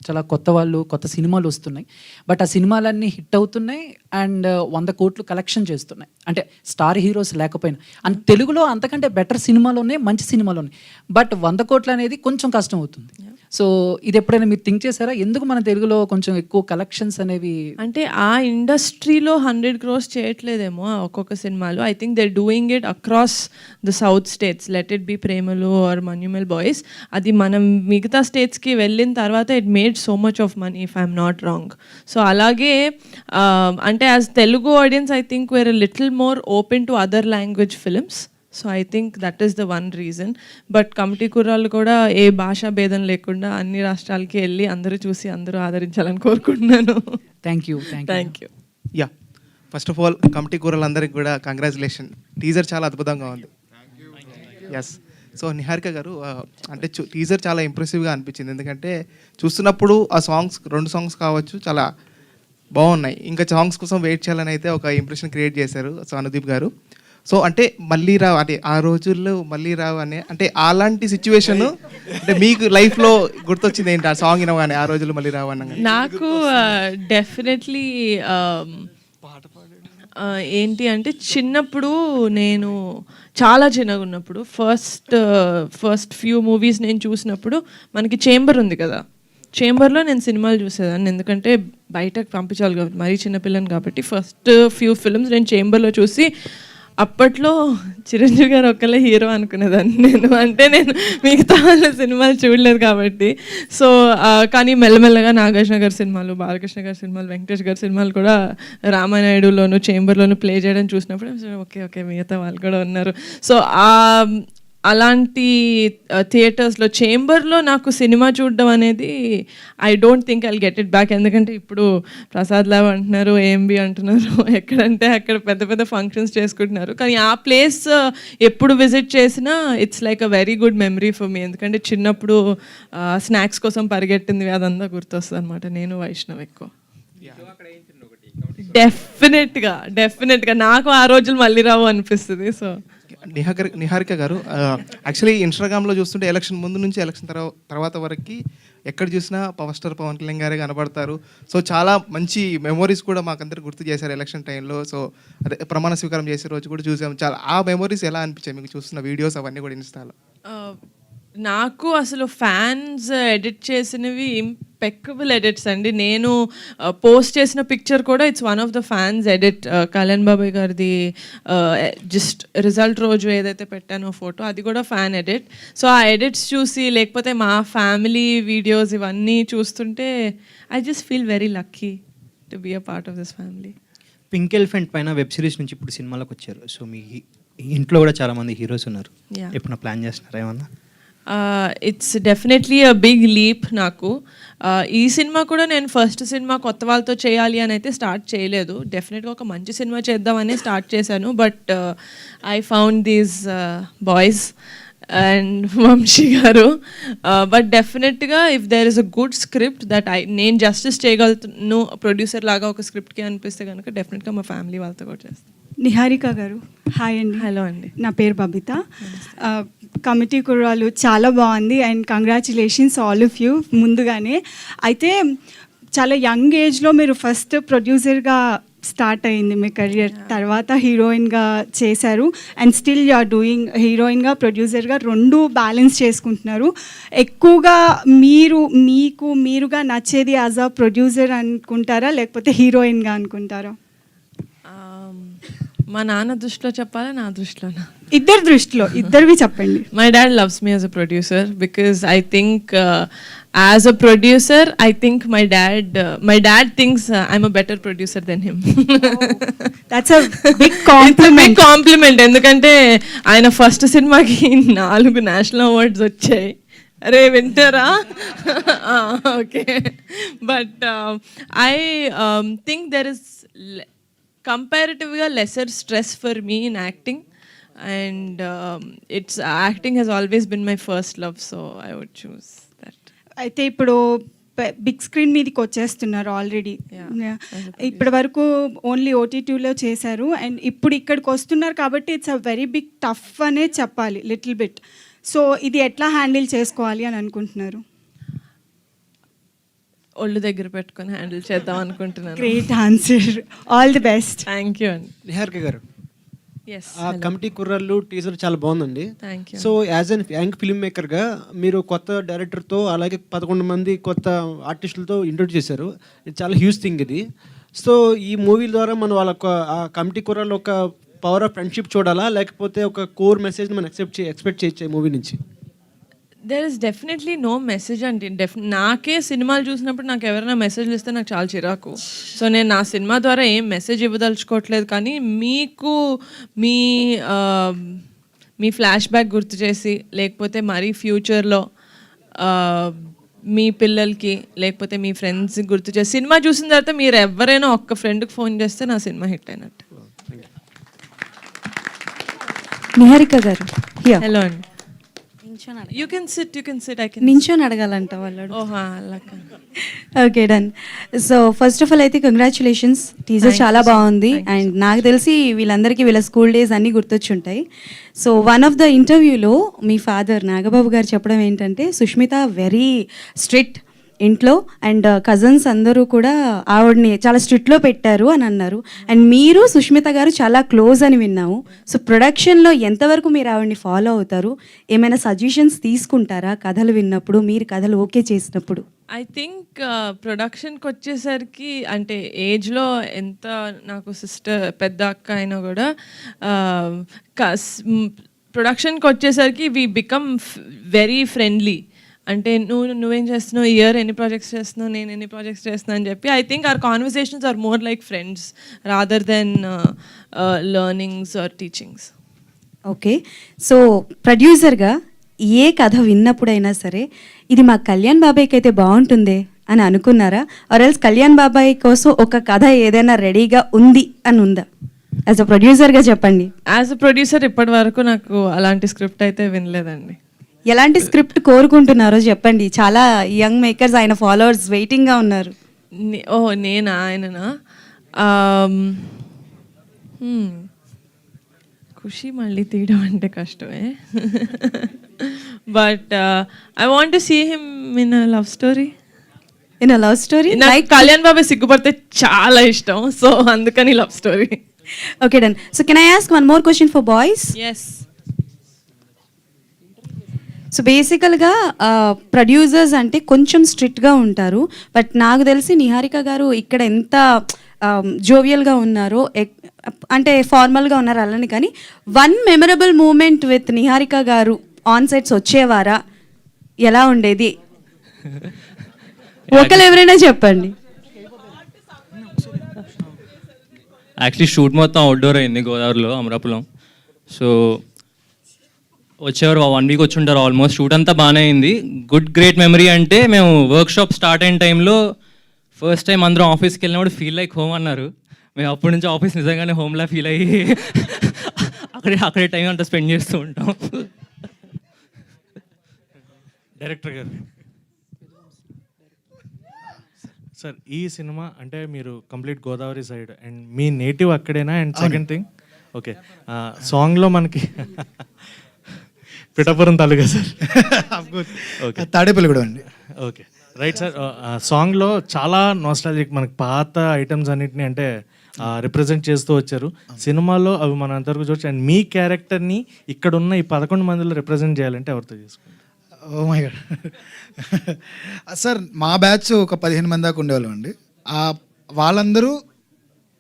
చాలా కొత్త సినిమాలు వస్తున్నాయి, బట్ ఆ సినిమాలన్నీ హిట్ అవుతున్నాయి అండ్ 100 కోట్లు కలెక్షన్ చేస్తున్నాయి. అంటే స్టార్ హీరోస్ లేకపోయినా, అండ్ తెలుగులో అంతకంటే బెటర్ సినిమాలు ఉన్నాయి, మంచి సినిమాలు ఉన్నాయి, బట్ 100 కోట్లు అనేది కొంచెం కష్టం అవుతుంది. సో ఇది ఎప్పుడైనా మీరు థింక్ చేశారా, ఎందుకు మన తెలుగులో కొంచెం ఎక్కువ కలెక్షన్స్ అనేవి? అంటే ఆ ఇండస్ట్రీలో 100 crores చేయట్లేదేమో ఒక్కొక్క సినిమాలు. I think they doing it across the south states, let it be Premalu or Manjummel boys. అది మనం మిగతా స్టేట్స్కి వెళ్ళిన తర్వాత it made so much of money, if I'm not wrong. So అలాగే అంటే as Telugu audience I think we're little more open to other language films. So I think that is the one reason. But committee Kurrollu కూడా ఏ భాషా భేదం లేకుండా అన్ని రాష్ట్రాలకి వెళ్ళి అందరూ చూసి అందరూ ఆదరించాలని కోరుకుంటున్నాను. Thank you. Yeah, first of all committee కూరలందరికీ కూడా కంగ్రాచులేషన్. టీజర్ చాలా అద్భుతంగా ఉంది. ఎస్. సో నిహారిక గారు, అంటే టీజర్ చాలా ఇంప్రెసివ్గా అనిపించింది, ఎందుకంటే చూస్తున్నప్పుడు ఆ సాంగ్స్ 2 సాంగ్స్ కావచ్చు చాలా బాగున్నాయి. ఇంకా సాంగ్స్ కోసం వెయిట్ చేయాలని అయితే ఒక ఇంప్రెషన్ క్రియేట్ చేశారు సో అనుదీప్ గారు. సో అంటే మళ్ళీ రావు, అంటే ఆ రోజుల్లో మళ్ళీ రావు అనే, అంటే అలాంటి సిచ్యువేషన్ అంటే మీకు లైఫ్లో గుర్తొచ్చింది ఏంటి ఆ సాంగ్ వినగానే, ఆ రోజుల్లో మళ్ళీ రావు అన్న? నాకు డెఫినెట్లీ ఏంటి అంటే చిన్నప్పుడు, నేను చాలా చిన్నగా ఉన్నప్పుడు ఫస్ట్ ఫ్యూ మూవీస్ నేను చూసినప్పుడు మనకి చేంబర్ ఉంది కదా, చేంబర్లో నేను సినిమాలు చూసేదాన్ని. ఎందుకంటే బయటకు పంపించాలి కాబట్టి, మరీ చిన్నపిల్లని కాబట్టి ఫస్ట్ ఫ్యూ ఫిల్మ్స్ నేను చేంబర్లో చూసి అప్పట్లో చిరంజీవి గారు ఒక్కలే హీరో అనుకునేదాన్ని నేను, అంటే నేను మిగతా వాళ్ళ సినిమాలు చూడలేదు కాబట్టి. సో కానీ మెల్లమెల్లగా నాగార్జున గారి సినిమాలు, బాలకృష్ణ గారి సినిమాలు, వెంకటేష్ గారి సినిమాలు కూడా రామానాయుడులోను చేంబర్లోను ప్లే చేయడం చూసినప్పుడు ఓకే ఓకే మిగతా వాళ్ళు కూడా ఉన్నారు. సో అలాంటి థియేటర్స్లో చేంబర్లో నాకు సినిమా చూడడం అనేది I don't think I'll get it back. ఎందుకంటే ఇప్పుడు ప్రసాద్ ల్యాబ్ అంటున్నారు, ఏఎంబి అంటున్నారు, ఎక్కడంటే అక్కడ పెద్ద పెద్ద ఫంక్షన్స్ చేసుకుంటున్నారు. కానీ ఆ ప్లేస్ ఎప్పుడు విజిట్ చేసినా it's like a very good memory for me. ఎందుకంటే చిన్నప్పుడు స్నాక్స్ కోసం పరిగెట్టింది అదంతా గుర్తొస్తుంది అనమాట. నేను వైష్ణవ్ ఎక్కువ. డెఫినెట్గా నాకు ఆ రోజులు మళ్ళీ రావు అనిపిస్తుంది. సో నిహారిక గారు యాక్చువల్లీ ఇన్స్టాగ్రామ్లో చూస్తుంటే ఎలక్షన్ ముందు నుంచి ఎలక్షన్ తర్వాత వరకు ఎక్కడ చూసినా పవర్ స్టార్ పవన్ కళ్యాణ్ గారే కనబడతారు. సో చాలా మంచి మెమోరీస్ కూడా మాకందరికి గుర్తు చేశారు ఎలక్షన్ టైంలో. సో అదే ప్రమాణ స్వీకారం చేసే రోజు కూడా చూసాం. చాలా ఆ మెమోరీస్ ఎలా అనిపించాయి మీకు చూస్తున్న వీడియోస్ అవన్నీ కూడా ఇన్స్టాలో? నాకు అసలు ఫ్యాన్స్ ఎడిట్ చేసినవి ఇంపెక్కబుల్ ఎడిట్స్ అండి. నేను పోస్ట్ చేసిన పిక్చర్ కూడా it's one of the fans edit. Kalyan బాబాయ్ గారిది జస్ట్ రిజల్ట్ రోజు ఏదైతే పెట్టానో ఫోటో, అది కూడా ఫ్యాన్ ఎడిట్. సో ఆ ఎడిట్స్ చూసి, లేకపోతే మా ఫ్యామిలీ వీడియోస్ ఇవన్నీ చూస్తుంటే I just feel very lucky to be a part of this family. Pink elephant పైన వెబ్ సిరీస్ నుంచి ఇప్పుడు సినిమాలకు వచ్చారు. సో మీ ఇంట్లో కూడా చాలామంది హీరోస్ ఉన్నారు. ఎప్పుడు ప్లాన్ చేస్తున్నారా ఏమన్నా? It's definitely a big leap నాకు. ఈ సినిమా కూడా నేను ఫస్ట్ సినిమా కొత్త వాళ్ళతో చేయాలి అని అయితే స్టార్ట్ చేయలేదు. డెఫినెట్గా ఒక మంచి సినిమా చేద్దామని స్టార్ట్ చేశాను. But I found these boys and Vamshi garu. But డెఫినెట్గా if there is a good script that నేను జస్టిస్ చేయగలుగుతాను ప్రొడ్యూసర్ లాగా ఒక స్క్రిప్ట్కి అనిపిస్తే కనుక డెఫినెట్గా మా ఫ్యామిలీ వాళ్ళతో కూడా చేస్తాను. నిహారిక గారు హాయ్ అండి. హలో అండి, నా పేరు బబిత. కమిటీ కుర్రాలు చాలా బాగుంది and congratulations all of you ముందుగానే. అయితే చాలా యంగ్ ఏజ్లో మీరు ఫస్ట్ ప్రొడ్యూసర్గా స్టార్ట్ అయింది మీ కెరియర్, తర్వాత హీరోయిన్గా చేశారు and still you are doing హీరోయిన్గా, ప్రొడ్యూసర్గా రెండు బ్యాలెన్స్ చేసుకుంటున్నారు. ఎక్కువగా మీరుగా నచ్చేది యాజ్ అ ప్రొడ్యూసర్ అనుకుంటారా లేకపోతే హీరోయిన్గా అనుకుంటారా? మా నాన్న దృష్టిలో చెప్పాలా, నా దృష్టిలోనా? ఇద్దరి దృష్టిలో, ఇద్దరివి చెప్పండి. My dad loves me as a producer because I think as a producer I think my dad thinks I'm a better producer than him. That's a big compliment. ఎందుకంటే ఆయన ఫస్ట్ సినిమాకి 4 నేషనల్ అవార్డ్స్ వచ్చాయి. అరే వింటారా? Okay. But I think there is comparatively lesser stress for me in acting, and acting has always been my first love, so I would choose that. అయితే ఇప్పుడు బిగ్ స్క్రీన్ మీదకి వచ్చేస్తున్నారు ఆల్రెడీ. ఇప్పటి వరకు ఓన్లీ OTTలో చేశారు అండ్ ఇప్పుడు ఇక్కడికి వస్తున్నారు కాబట్టి it's a very big tough అనే చెప్పాలి లిటిల్ బిట్. సో ఇది ఎట్లా హ్యాండిల్ చేసుకోవాలి అని అనుకుంటున్నారు? ఒళ్ళు దగ్గర పెట్టుకొని హ్యాండిల్ చేద్దాం అనుకుంటున్నాను. Great answer, all the best. Thank you అండి. నిహారిక గారు, ఎస్, ఆ కమిటీ కుర్రాళ్ళు టీజర్ చాలా బాగుందండి. Thank you. So as an young film మేకర్గా మీరు కొత్త డైరెక్టర్తో అలాగే 11 మంది కొత్త ఆర్టిస్టులతో ఇంట్రొడ్యూస్ చేశారు. ఇది చాలా హ్యూజ్ థింగ్ ఇది. సో ఈ మూవీ ద్వారా మనం వాళ్ళ ఆ కమిటీ కుర్రాళ్ళు ఒక పవర్ ఆఫ్ ఫ్రెండ్షిప్ చూడాలా లేకపోతే ఒక కోర్ మెసేజ్ మనం ఎక్స్పెక్ట్ చేయొచ్చు ఈ మూవీ నుంచి? There is definitely no message అండి. నాకే సినిమాలు చూసినప్పుడు నాకు ఎవరైనా మెసేజ్లు ఇస్తే నాకు చాలా చిరాకు. సో నేను నా సినిమా ద్వారా ఏం మెసేజ్ ఇవ్వదలుచుకోవట్లేదు. కానీ మీకు మీ ఫ్లాష్ బ్యాక్ గుర్తు చేసి, లేకపోతే మరీ ఫ్యూచర్లో మీ పిల్లలకి లేకపోతే మీ ఫ్రెండ్స్కి గుర్తు చేసి సినిమా చూసిన తర్వాత మీరు ఎవరైనా ఒక్క ఫ్రెండ్కి ఫోన్ చేస్తే నా సినిమా హిట్ అయినట్టు. నిహారిక గారు, హలో అండి. You can sit. I can. నించోని అడగాలంట వాళ్ళు. ఓహా, అలాగా. Okay, done. So first of all అయితే కంగ్రాచులేషన్స్, టీజర్ చాలా బాగుంది అండ్ నాకు తెలిసి వీళ్ళందరికీ వీళ్ళ స్కూల్ డేస్ అన్నీ గుర్తొచ్చుంటాయి. సో వన్ ఆఫ్ ద ఇంటర్వ్యూలో మీ ఫాదర్ నాగబాబు గారు చెప్పడం ఏంటంటే సుష్మిత వెరీ స్ట్రిక్ట్ ఇంట్లో అండ్ కజన్స్ అందరూ కూడా ఆవిడని చాలా స్ట్రిక్ట్లో పెట్టారు అని అన్నారు. అండ్ మీరు సుష్మిత గారు చాలా క్లోజ్ అని విన్నాము. సో ప్రొడక్షన్లో ఎంతవరకు మీరు ఆవిడని ఫాలో అవుతారు? ఏమైనా సజెషన్స్ తీసుకుంటారా కథలు విన్నప్పుడు, మీరు కథలు ఓకే చేసినప్పుడు? ఐ థింక్ ప్రొడక్షన్కి వచ్చేసరికి అంటే ఏజ్లో ఎంత నాకు సిస్టర్ పెద్ద అక్క అయినా కూడా ప్రొడక్షన్కి వచ్చేసరికి వీ బికమ్ వెరీ ఫ్రెండ్లీ. అంటే నువ్వేం చేస్తున్నావు, ఇయర్ ఎన్ని ప్రాజెక్ట్స్ చేస్తున్నావు, నేను ఎన్ని ప్రాజెక్ట్స్ చేస్తున్నాను అని చెప్పి I think our conversations are more like friends rather than learnings or teachings. Okay, so ప్రొడ్యూసర్గా ఏ కథ విన్నప్పుడైనా సరే ఇది మా కళ్యాణ్ బాబాయ్కి అయితే బాగుంటుందే అని అనుకున్నారా? ఆర్ ఎల్స్ కళ్యాణ్ బాబాయ్ కోసం ఒక కథ ఏదైనా రెడీగా ఉంది అని ఉందా? యాజ్ అ ప్రొడ్యూసర్గా చెప్పండి. యాజ్ అ ప్రొడ్యూసర్ ఇప్పటి వరకు నాకు అలాంటి స్క్రిప్ట్ అయితే వినలేదండి. ఎలాంటి స్క్రిప్ట్ కోరుకుంటున్నారో చెప్పండి. చాలా యంగ్ మేకర్స్, ఆయన ఫాలోవర్స్ వెయిటింగ్గా ఉన్నారు. నేనా ఆయననా? ఖుషి మళ్ళీ తీయడం అంటే కష్టమే. But I want to see him in a love story. In a love story? నాకు కళ్యాణ్ బాబాయ్ సిగ్గుపడితే చాలా ఇష్టం, సో అందుకని love story. Okay, done. So can I ask one more question for boys? Yes. So బేసికల్గా ప్రొడ్యూసర్స్ అంటే కొంచెం స్ట్రిక్ట్గా ఉంటారు. బట్ నాకు తెలిసి నిహారిక గారు ఇక్కడ ఎంత జోవియల్గా ఉన్నారో, అంటే ఫార్మల్గా ఉన్నారు అలానే, కానీ one memorable moment with Niharika garu on sets వచ్చేవారా? ఎలా ఉండేది? ఒకరు ఎవరైనా చెప్పండి. యాక్చువల్లీ షూట్ మొత్తం అవుట్డోర్ అయింది గోదావరిలో, అమరాపురం. సో వచ్చేవారు 1 వీక్ వచ్చి ఉంటారు ఆల్మోస్ట్. షూట్ అంతా బాగానే అయింది. గ్రేట్ మెమరీ అంటే మేము వర్క్ షాప్ స్టార్ట్ అయిన టైంలో ఫస్ట్ టైం అందరం ఆఫీస్కి వెళ్ళినప్పుడు ఫీల్ లైక్ హోమ్ అన్నారు. మేము అప్పటి నుంచి ఆఫీస్ నిజంగానే హోమ్లా ఫీల్ అయ్యి అక్కడే టైం అంతా స్పెండ్ చేస్తూ ఉంటాం. డైరెక్టర్ గారు సార్, ఈ సినిమా అంటే మీరు కంప్లీట్ గోదావరి సైడ్ అండ్ మీ నేటివ్ అక్కడేనా? అండ్ సెకండ్ థింగ్, ఓకే, సాంగ్లో మనకి పిఠాపురం తాలూకా సార్, ఓకే, తాడేపల్లి కూడా అండి. Okay, right sir. సాంగ్లో చాలా నాస్టాలజిక్ మనకి పాత ఐటమ్స్ అన్నిటిని అంటే రిప్రజెంట్ చేస్తూ వచ్చారు. సినిమాలో అవి మన అంతవరకు చూడచ్చు. అండ్ మీ క్యారెక్టర్ని ఇక్కడ ఉన్న ఈ 11 మందిలో రిప్రజెంట్ చేయాలంటే ఎవరితో చేసుకుంటారు? ఓ మై గాడ్ సార్, మా బ్యాచ్ ఒక 15 మంది దాకా ఉండేవాళ్ళం అండి. వాళ్ళందరూ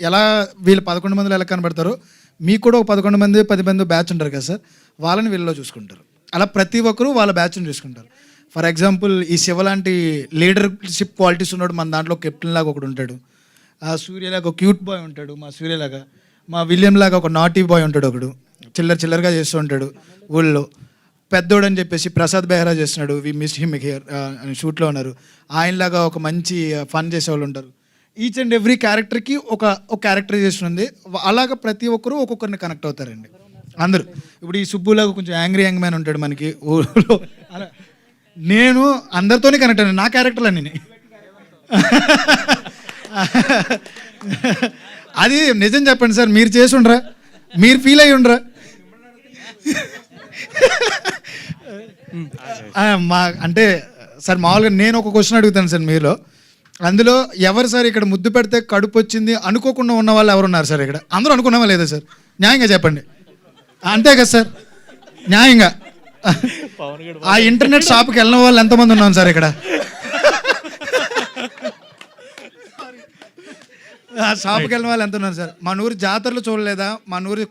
ఎలా వీళ్ళు 11 మందిలో ఎలా కనబడతారో మీకు కూడా ఒక 11 మంది 10 మంది బ్యాచ్ ఉంటారు కదా సార్, వాళ్ళని వీళ్ళలో చూసుకుంటారు. అలా ప్రతి ఒక్కరూ వాళ్ళ బ్యాచ్ని చూసుకుంటారు. ఫర్ ఎగ్జాంపుల్ ఈ శివ లాంటి లీడర్షిప్ క్వాలిటీస్ ఉన్నాడు మన దాంట్లో. కెప్టెన్ లాగా ఒకడు ఉంటాడు, సూర్యలాగా ఒక క్యూట్ బాయ్ ఉంటాడు, మా సూర్యలాగా. మా విలియం లాగా ఒక నాటీ బాయ్ ఉంటాడు, ఒకడు చిల్లరగా చేస్తూ ఉంటాడు ఊళ్ళో. పెద్దోడు అని చెప్పేసి ప్రసాద్ బెహ్రా చేస్తున్నాడు, వి మిస్ హిమ్ హియర్ షూట్లో ఉన్నారు. ఆయనలాగా ఒక మంచి ఫన్ చేసేవాళ్ళు ఉంటారు. ఈచ్ అండ్ ఎవ్రీ క్యారెక్టర్కి ఒక క్యారెక్టరైజేషన్ ఉంది. అలాగా ప్రతి ఒక్కరూ ఒక్కొక్కరిని కనెక్ట్ అవుతారండి అందరూ. ఇప్పుడు ఈ సుబ్బులాగా కొంచెం యాంగ్ మ్యాన్ ఉంటాడు మనకి ఊళ్ళో. అలా నేను అందరితోనే కనెక్ట్ అయ్యాను, నా క్యారెక్టర్లన్నీ. అది నిజం చెప్పండి సార్, మీరు చేసి ఉండరా, మీరు ఫీల్ అయ్యి ఉండరా? మా అంటే సార్ మామూలుగా నేను ఒక క్వశ్చన్ అడుగుతాను సార్ మీలో, అందులో ఎవరు సార్ ఇక్కడ ముద్దు పెడితే కడుపు వచ్చింది అనుకోకుండా ఉన్న వాళ్ళు ఎవరున్నారు సార్ ఇక్కడ? అందరూ అనుకున్నావా లేదా సార్? న్యాయంగా చెప్పండి. అంతే కదా సార్, న్యాయంగా. ఆ ఇంటర్నెట్ షాప్కి వెళ్ళిన వాళ్ళు ఎంతమంది ఉన్నాం సార్ ఇక్కడ? ఆ షాప్కి వెళ్ళిన వాళ్ళు ఎంత ఉన్నారు సార్? మన ఊరి జాతరలు చూడలేదా? మన ఊరి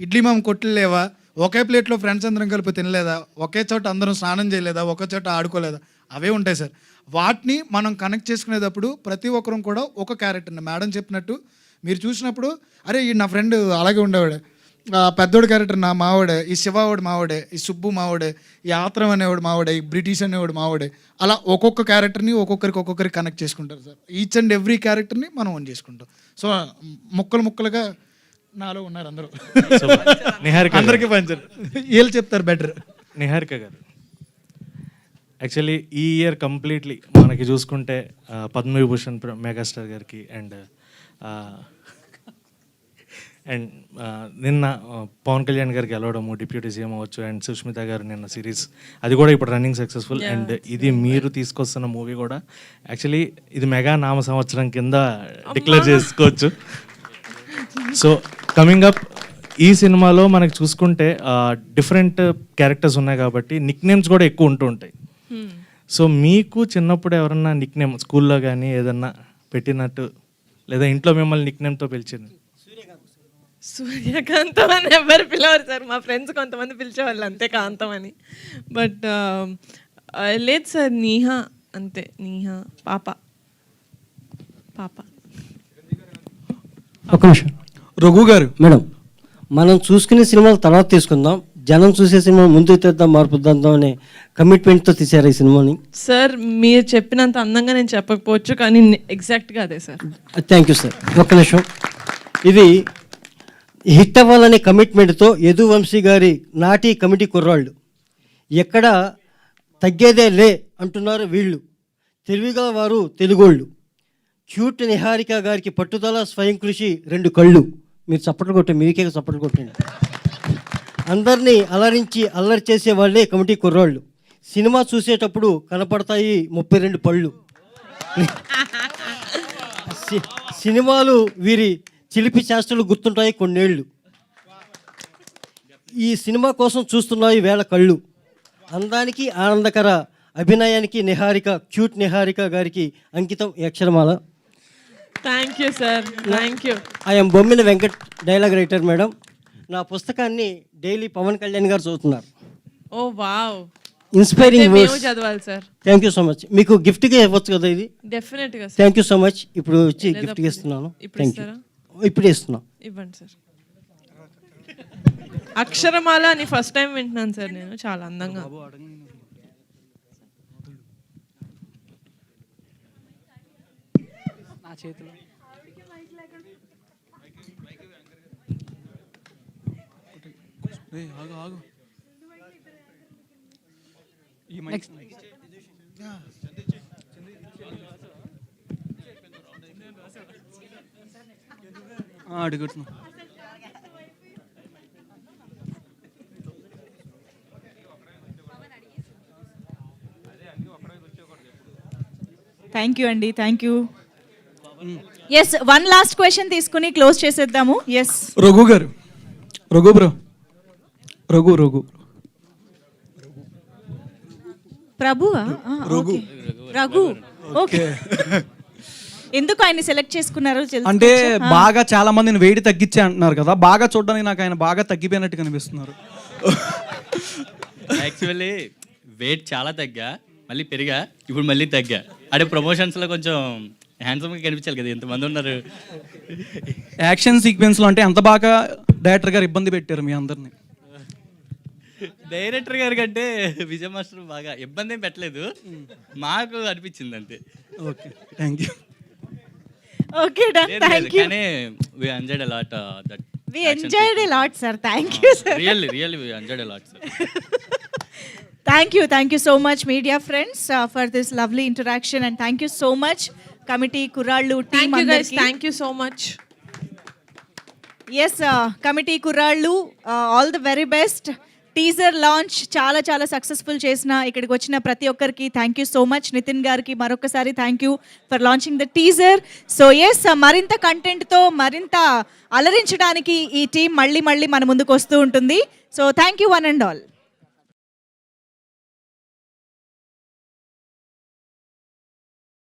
ఇడ్లీ మామ కొట్లు లేవా? ఒకే ప్లేట్లో ఫ్రెండ్స్ అందరం కలిపి తినలేదా? ఒకే చోట అందరం స్నానం చేయలేదా? ఒకే చోట ఆడుకోలేదా? అవే ఉంటాయి సార్. వాటిని మనం కనెక్ట్ చేసుకునేటప్పుడు ప్రతి ఒక్కరం కూడా ఒక క్యారెక్టర్ని మేడం చెప్పినట్టు మీరు చూసినప్పుడు, అరే ఈ నా ఫ్రెండ్ అలాగే ఉండేవాడే, పెద్దోడు క్యారెక్టర్ నా మావాడే, ఈ శివావుడు మావాడే, ఈ సుబ్బు మావాడే, ఈ ఆత్రం అనేవాడు మావాడే, ఈ బ్రిటిష్ అనేవాడు మావాడే. అలా ఒక్కొక్క క్యారెక్టర్ని ఒక్కొక్కరికి కనెక్ట్ చేసుకుంటారు సార్. ఈచ్ అండ్ ఎవ్రీ క్యారెక్టర్ని మనం ఓన్ చేసుకుంటాం. సో ముక్కలుగా నాలో ఉన్నారు అందరూ. నిహారిక అందరికీ పంచారు, వీళ్ళు చెప్తారు బెటర్. నిహారిక గారు, యాక్చువల్లీ ఈ ఇయర్ కంప్లీట్లీ మనకి చూసుకుంటే పద్మవిభూషణ్ మెగాస్టార్ గారికి అండ్ అండ్ నిన్న పవన్ కళ్యాణ్ గారికి గెలవడము, డిప్యూటీ సీఎం అవ్వచ్చు, అండ్ సుష్మిత గారు నిన్న సిరీస్ అది కూడా ఇప్పుడు రన్నింగ్ సక్సెస్ఫుల్. అండ్ ఇది మీరు తీసుకొస్తున్న మూవీ కూడా యాక్చువల్లీ ఇది మెగా నామ సంవత్సరం కింద డిక్లేర్ చేసుకోవచ్చు. సో కమింగ్ అప్ ఈ సినిమాలో మనకి చూసుకుంటే డిఫరెంట్ క్యారెక్టర్స్ ఉన్నాయి కాబట్టి నిక్ నేమ్స్ కూడా ఎక్కువ ఉంటూ ఉంటాయి. సో మీకు చిన్నప్పుడు ఎవరన్నా నిక్ నేమ్ స్కూల్లో కానీ ఏదన్నా పెట్టినట్టు లేదా ఇంట్లో మిమ్మల్ని నిక్ నేమ్తో పిలిచింది? సూర్యకాంతం అని ఎవరు పిలవరు సార్, మా ఫ్రెండ్స్ కొంతమంది పిలిచేవాళ్ళు అంతే, కాంతం అని. బట్ లేదు సార్, నీహా అంతే, నీహా, పాప. ఒక నిమిషం రఘు గారు. మేడం, మనం చూసుకునే సినిమాలు తర్వాత తీసుకుందాం, జనం చూసే సినిమా ముందుకు తెద్దాం, మార్పు తెద్దాం అనే కమిట్మెంట్తో తీశారు ఈ సినిమాని. సార్ మీరు చెప్పినంత అందంగా నేను చెప్పకపోవచ్చు, కానీ ఎగ్జాక్ట్గా అదే సార్. Thank you sir. ఒక్క నిమిషం, ఇది హిట్ అవ్వాలనే కమిట్మెంట్తో యదువంశీ గారి నాటి కమిటీ కుర్రాళ్ళు ఎక్కడ తగ్గేదే లే అంటున్నారు వీళ్ళు. తెలివిగా వారు తెలుగోళ్ళు. క్యూట్ నిహారిక గారికి పట్టుదల, స్వయం కృషి, 2 కళ్ళు. మీరు చప్పట్లు కొట్టండి, మీకే చప్పట్లు కొట్టండి. అందరినీ అలరించి అల్లరి చేసే వాళ్ళే కమిటీ కుర్రాళ్ళు. సినిమా చూసేటప్పుడు కనపడతాయి 32 పళ్ళు. సినిమాలు వీరి చిలిపి చేష్టలు గుర్తుంటాయి కొన్నేళ్ళు. ఈ సినిమా కోసం చూస్తున్నాయి వేల కళ్ళు. అందానికి ఆనందకర అభినయానికి నిహారిక, క్యూట్ నిహారిక గారికి అంకితం ఈ అక్షరమాల. Thank you sir, thank you. I'm Bommina Venkat, dialogue writer madam. నా పుస్తకాన్ని డైలీ పవన్ కళ్యాణ్ గారు చదువుతున్నారు. ఓ వావ్, ఇన్స్పైరింగ్ మేము చదవాలి sir. Thank you so much. మీకు గిఫ్ట్గా ఇవ్వచ్చు కదా ఇది? డెఫినెట్గా sir. Thank you so much. ఇప్పుడు వచ్చి గిఫ్ట్గా ఇస్తున్నాను. Thank you. ఇప్పుడే ఇస్తున్నాను. ఇవ్వండి సార్. అక్షరమాల అని ఫస్ట్ టైం వింటున్నాను సార్ నేను, చాలా అందంగా. నా చేతిలో అడుగుతున్నా. థ్యాంక్ యూ అండి, thank you. Yes, 1 last question తీసుకుని క్లోజ్ చేసేద్దాము. ఎస్ రఘు గారు. రఘు బ్రో. రఘు ప్రభువా? రఘు. రఘు, ఓకే. ఎందుకు ఆయన సెలెక్ట్ చేసుకున్నారో అంటే బాగా చాలా మందిని వెయిట్ తగ్గించే అంటున్నారు కదా, బాగా చూడడానికి నాకు ఆయన బాగా తగ్గిపోయినట్టు కనిపిస్తున్నారు. యాక్చువల్లీ వెయిట్ చాలా తగ్గా, మళ్ళీ పెరిగా, ఇప్పుడు మళ్ళీ తగ్గా. అంటే ప్రమోషన్స్లో కొంచెం హ్యాండ్సమ్గా కనిపించాలి కదా, ఎంతమంది ఉన్నారు. యాక్షన్ సీక్వెన్స్లో అంటే అంత బాగా డైరెక్టర్ గారు ఇబ్బంది పెట్టారు మీ అందరిని. డైరెక్టర్ గారి కంటే విజయ్ మాస్టర్ బాగా ఇబ్బంది ఏం పెట్టలేదు, మాకు అనిపించింది అంతే. Okay, thank you. Okay done, thank you. కానీ we enjoyed a lot that we enjoyed a lot sir, thank you sir. really we enjoyed a lot sir. Thank you so much media friends for this lovely interaction, and thank you so much committee kurallu team. Thank you guys, andarki. thank you so much. Yes, committee kurallu, all the very best. Teaser launch చాలా చాలా సక్సెస్ఫుల్ చేసిన ఇక్కడికి వచ్చిన ప్రతి ఒక్కరికి thank you so much. Nithin గారికి మరొకసారి thank you for launching the teaser. So yes, మరింత కంటెంట్తో మరింత అలరించడానికి ఈ టీం మళ్ళీ మన ముందుకు వస్తూ ఉంటుంది. So thank you one and all.